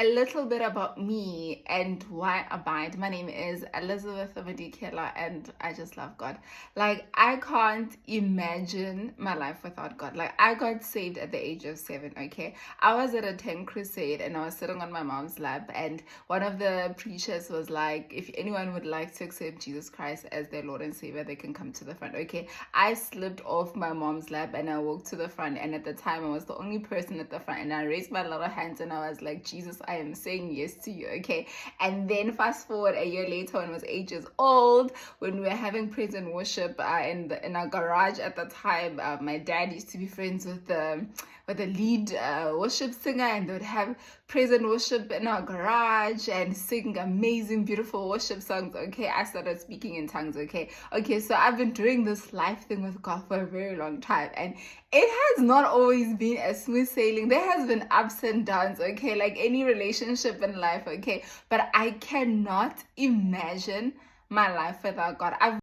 A little bit about me and why I abide. My name is Elizabeth Amadikela, and I just love God. Like, I can't imagine my life without God. Like, I got saved at the age of 7, okay? I was at a 10 crusade and I was sitting on my mom's lap, and one of the preachers was like, if anyone would like to accept Jesus Christ as their Lord and Savior, they can come to the front, okay? I slipped off my mom's lap and I walked to the front, and at the time, I was the only person at the front, and I raised my little hands and I was like, Jesus, I am saying yes to you, okay? And then fast forward a year later, when I was 8 years old, when we were having praise and worship in our garage at the time. My dad used to be friends with the lead worship singer, and they would have praise and worship in our garage and sing amazing, beautiful worship songs. Okay, I started speaking in tongues. Okay, so I've been doing this life thing with God for a very long time, and it has not always been a smooth sailing. There has been ups and downs, okay, like any relationship in life, okay, but I cannot imagine my life without God. I've